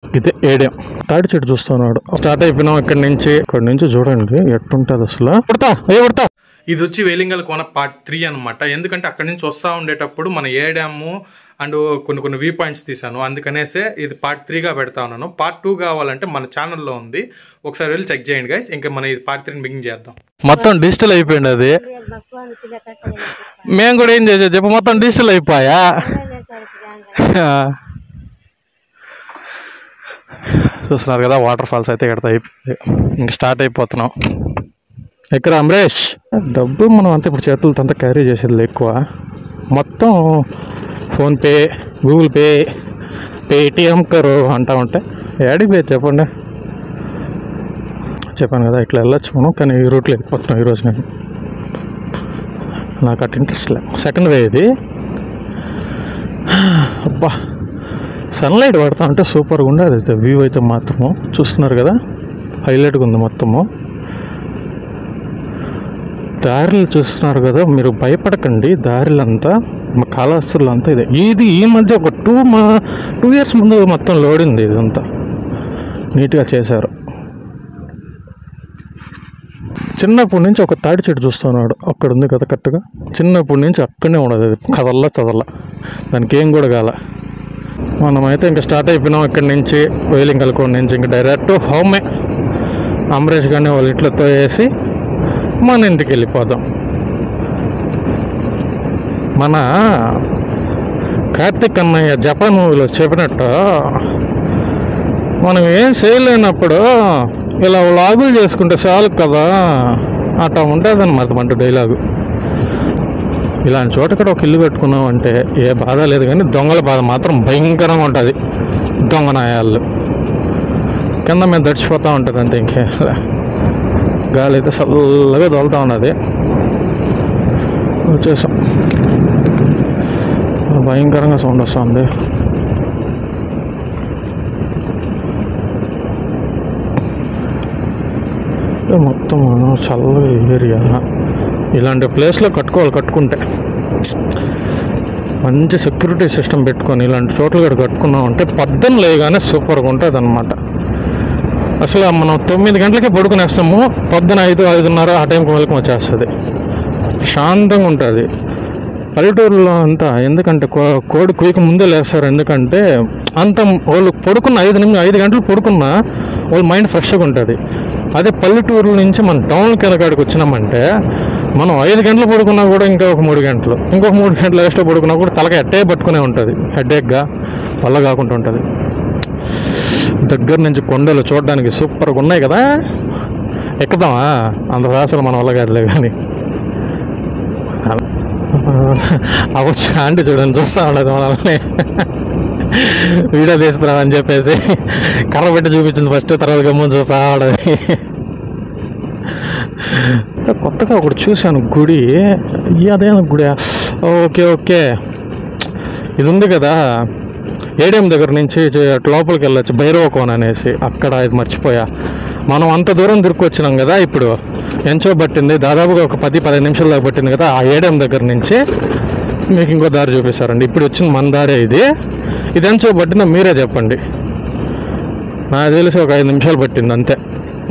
ఇదే ఏడియం తాడి చెట్టు చూస్తున్నాడు. స్టార్ట్ అయిపోయినాం ఇక్కడ నుంచి చూడండి ఎట్టుంటది అసలు. పడతా ఇది వచ్చి వేలింగల్ కోన పార్ట్ 3 అనమాట. ఎందుకంటే అక్కడి నుంచి వస్తా ఉండేటప్పుడు మన ఏడాము అండ్ కొన్ని వ్యూ పాయింట్స్ తీసాను, అందుకనేసే ఇది పార్ట్ 3గా పెడతా ఉన్నాను. పార్ట్ 2 కావాలంటే మన ఛానల్లో ఉంది, ఒకసారి వెళ్ళి చెక్ చేయండి గైస్. ఇంకా మన ఇది పార్ట్ 3 బిగిన్ చేద్దాం. మొత్తం డిజిటల్ అయిపోయింది అది. మేము కూడా ఏం చేసేది చెప్పు, మొత్తం డిజిటల్ అయిపోయా. చూస్తున్నారు కదా వాటర్ ఫాల్స్ అయితే ఇక్కడ అయిపోయింది. ఇంక స్టార్ట్ అయిపోతున్నాం. ఎక్కడ అమరేష్ డబ్బు మనం అంతా ఇప్పుడు చేతులతో అంతా క్యారీ చేసేది ఎక్కువ. మొత్తం ఫోన్పే, గూగుల్ పే, పేటిఎం కరో అంటా ఉంటే ఏడికి పోయి చెప్పండి. చెప్పాను కదా ఇట్లా వెళ్ళొచ్చు మనం, కానీ ఈ రూట్లో వెళ్ళిపోతున్నాం ఈరోజు. నేను నాకు అటు ఇంట్రెస్ట్ లేదు. సెకండ్ వే ఇది. అబ్బా సన్లైట్ పడతా ఉంటే సూపర్గా ఉండేది వ్యూ అయితే మాత్రము. చూస్తున్నారు కదా హైలైట్గా ఉంది మొత్తము. దారిలు చూస్తున్నారు కదా, మీరు భయపడకండి. దారిలంతా కాళహస్తిలో అంతా ఇది ఈ మధ్య ఒక 2 years ముందు మొత్తం లోడింది. ఇదంతా నీట్గా చేశారు. చిన్నప్పటి నుంచి ఒక తాడి చెట్టు చూస్తున్నాడు, అక్కడ ఉంది కదా కరెక్ట్గా. చిన్నప్పటి నుంచి అక్కడనే ఉండదు, అది చదల్లా దానికి ఏం కూడా కాల. మనమైతే ఇంకా స్టార్ట్ అయిపోయినాం ఇక్కడి నుంచి వేలింగల్ కోన నుంచి. ఇంకా డైరెక్ట్ హోమే. అమరేష్ గారిని వాళ్ళ ఇంట్లోతో వేసి మన ఇంటికి వెళ్ళిపోదాం. మన కార్తిక్ అన్నయ్య జపాన్ మూవీలో చెప్పినట్టు మనం ఏం చేయలేనప్పుడు ఇలా వ్లాగులు చేసుకుంటే చాలు కదా, అట్లా ఉంటుంది అన్నమాట మన డైలాగు. ఇలాంటి చోట కూడా ఒక ఇల్లు కట్టుకున్నామంటే ఏ బాధ లేదు, కానీ దొంగల బాధ మాత్రం భయంకరంగా ఉంటుంది. దొంగ నాయాళ్ళు కింద మీద దడిచిపోతూ ఉంటుంది అంతే. ఇంకే గాలి అయితే చల్లగా తోలుతూ ఉన్నది. వచ్చేసాం. భయంకరంగా సౌండ్ వస్తుంది. మొత్తం చల్లగా ఏరియా. ఇలాంటి ప్లేస్లో కట్టుకుంటే మంచి సెక్యూరిటీ సిస్టమ్ పెట్టుకొని ఇలాంటి చోట్ల కూడా కట్టుకున్నామంటే పొద్దున్న లేగానే సూపర్గా ఉంటుంది అన్నమాట. అసలు మనం 9 గంటలకే పడుకునేస్తాము, పొద్దున 5-5:30 ఆ టైంకి వెళ్ళకం వచ్చేస్తుంది. శాంతంగా ఉంటుంది పల్లెటూరులో అంతా. ఎందుకంటే కోడి కుయ్యకు ముందే లేస్తారు. ఎందుకంటే అంత వాళ్ళు పడుకున్న 5 గంటలు పడుకున్నా వాళ్ళ మైండ్ ఫ్రెష్గా ఉంటుంది. అదే పల్లెటూరుల నుంచి మనం టౌన్ కిందకాడికి వచ్చినామంటే మనం 5 గంటలు పడుకున్నా కూడా ఇంకొక 3 గంటలు ఎక్స్ట్రా పడుకున్నా కూడా తలక ఎట్టే పట్టుకునే ఉంటుంది. హెడేక్గా వల్ల కాకుండా ఉంటుంది. దగ్గర నుంచి కొండలు చూడడానికి సూపర్గా ఉన్నాయి కదా. ఎక్కుదామా? అంత రాసలు మన వల్ల కాదులే, కానీ అవచ్చు ఆంటీ చూడండి చూస్తూ ఉండదు మనల్ని. వీడియో తీస్తున్నామని చెప్పేసి కర్ర పెట్టి చూపించింది ఫస్ట్, తర్వాత గమ్మున చూస్తా ఉండదు. కొత్తగా ఒకటి చూశాను గుడి. అదేనా గుడి? ఓకే ఇది ఉంది కదా ఏడిఎం దగ్గర నుంచి లోపలికి వెళ్ళొచ్చు, భైరవ కోన అనేసి. అక్కడ ఇది మర్చిపోయా. మనం అంత దూరం తిరుక్కొచ్చినాం కదా. ఇప్పుడు ఎంచో పట్టింది, దాదాపుగా ఒక 10-15 నిమిషాలు దాకా పట్టింది కదా. ఆ ఏడిఎం దగ్గర నుంచి మీకు ఇంకో దారి చూపిస్తారండి. ఇప్పుడు వచ్చింది మన దారే ఇది ఎంచో పట్టిందో మీరే చెప్పండి. నాకు తెలిసి ఒక 5 నిమిషాలు పట్టింది అంతే.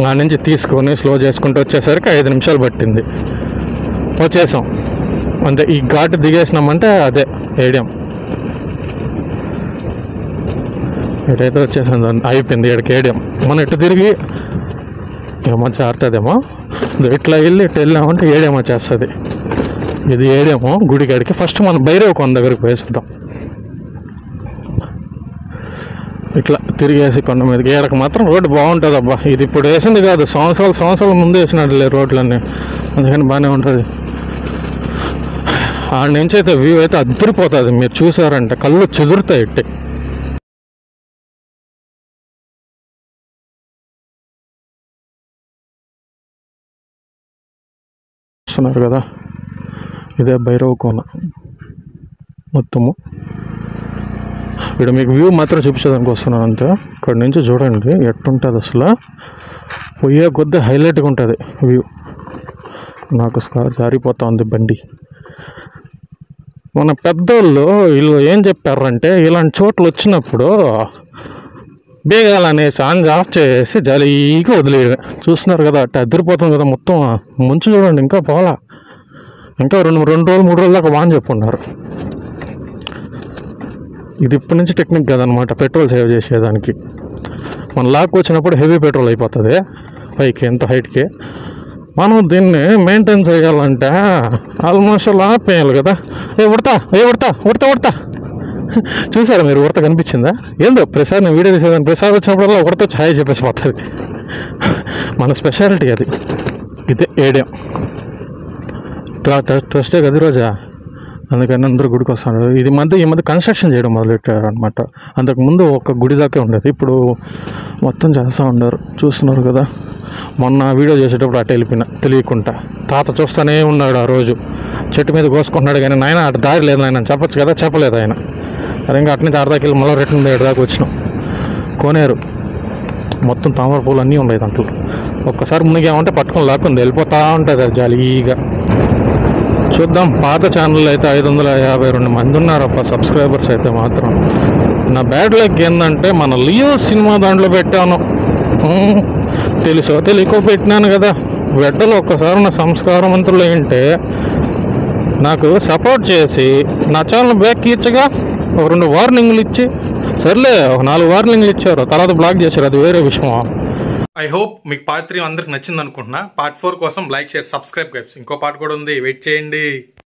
ఆ నుంచి తీసుకొని స్లో చేసుకుంటూ వచ్చేసరికి 5 నిమిషాలు పట్టింది. వచ్చేసాం అంతే. ఈ ఘాటు దిగేసినామంటే అదే ఏడిఎం. ఇటైతే వచ్చేసింది, అయిపోయింది ఇక్కడికి ఏడిఎం. మనం ఇటు తిరిగి మంచిగా ఆడుతుందేమో. ఇట్లా వెళ్ళామంటే ఏడిఎం వచ్చేస్తుంది. ఇది ఏడిఎమో గుడికాడికి. ఫస్ట్ మనం భైరవ కొండ దగ్గరికి పోయేసిద్దాం. ఇట్లా తిరిగేసి కొండ మీదకి. ఏడకి మాత్రం రోడ్డు బాగుంటుంది అబ్బా. ఇది ఇప్పుడు వేసింది కాదు, సంవత్సరాల ముందు వేసినట్లే రోడ్లన్నీ, అందుకని బాగానే ఉంటుంది. ఆడ నుంచి అయితే వ్యూ అయితే అద్దరిపోతుంది. మీరు చూసారంటే కళ్ళు చెదురుతాయి. ఇట్టే చూస్తున్నారు కదా, ఇదే భైరవ కోన మొత్తము. ఇక్కడ మీకు వ్యూ మాత్రం చూపించేదానికి వస్తున్నాను అంతే. ఇక్కడ నుంచి చూడండి ఎట్టుంటుంది అసలు. పోయే కొద్ది హైలైట్గా ఉంటుంది వ్యూ. నాకు జారిపోతా ఉంది బండి. మన పెద్దోళ్ళు వీళ్ళు ఏం చెప్పారంటే ఇలాంటి చోట్ల వచ్చినప్పుడు బేగాలనే ఛాన్స్ ఆఫ్ చేసి జాలీగా వదిలేయడమే. చూస్తున్నారు కదా అట్ట అదిరిపోతుంది కదా మొత్తం. మంచు చూడండి ఇంకా పోలా, ఇంకా రెండు రోజులు 3 రోజుల దాకా వాన్ చెప్పున్నారు. ఇది ఇప్పటి నుంచి టెక్నిక్ కదనమాట పెట్రోల్ సేవ్ చేసేదానికి. మన లాక్ వచ్చినప్పుడు హెవీ పెట్రోల్ అయిపోతుంది పైకి, ఎంత హైట్కి. మనం దీన్ని మెయింటైన్ చేయాలంటే ఆల్మోస్ట్ ఆపేయాలి కదా. ఉడతా చూసారా మీరు? ఉడత కనిపించిందా? ఏందో ప్రసాద్ నేను వీడియో తీసేదాన్ని, ప్రసాద్ వచ్చినప్పుడల్లా ఉడత ఛాయ్ చెప్పేసి పోతుంది. మన స్పెషాలిటీ అది. ఇదే ఏడియం ట్రస్టే కదా రోజా, అందుకని అందరూ గుడికి వస్తున్నారు. ఈ మధ్య కన్స్ట్రక్షన్ చేయడం మొదలెట్టారు అనమాట. అంతకుముందు ఒక గుడి దాకే ఉండేది, ఇప్పుడు మొత్తం చేస్తూ ఉన్నారు. చూస్తున్నారు కదా. మొన్న వీడియో చేసేటప్పుడు అటు వెళ్ళిపోయినా తెలియకుండా. తాత చూస్తూనే ఉన్నాడు ఆ రోజు, చెట్టు మీద కోసుకుంటున్నాడు. కానీ నాయన అటు దారి లేదు నాయన చెప్పచ్చు కదా, చెప్పలేదు ఆయన. మరి ఇంకా అటు నుంచి అర్ధాకి మళ్ళీ రిటర్న్ ఏడు దాకా వచ్చినాం. కోనేరు మొత్తం తామర పూలు అన్నీ ఉన్నాయి దాంట్లో. ఒక్కసారి మునిగామంటే పట్టుకొని లాక్కుంది వెళ్ళిపోతూ ఉంటుంది అది జాలీగా. చూద్దాం. పాత ఛానల్ అయితే 552 మంది ఉన్నారప్ప సబ్స్క్రైబర్స్ అయితే మాత్రం. నా బ్యాడ్ లక్ ఏంటంటే మన లియో సినిమా దాంట్లో పెట్టాను, తెలుసో తెలియకో పెట్టినాను కదా. వెడ్డలు ఒక్కసారి నా సంస్కారవంతులు ఏంటే నాకు సపోర్ట్ చేసి నా ఛానల్ బ్యాక్ ఇచ్చగా ఒక 2 వార్నింగ్లు ఇచ్చి, సర్లే ఒక 4 వార్నింగ్లు ఇచ్చారు, తర్వాత బ్లాక్ చేశారు, అది వేరే విషయం. ఐ హోప్ మీకు పార్ట్ 3 అందరికి నచ్చింది అనుకుంటున్నా. పార్ట్ 4 కోసం లైక్, షేర్, సబ్స్క్రైబ్ గైస్. ఇంకో పార్ట్ కూడా ఉంది, వెయిట్ చేయండి.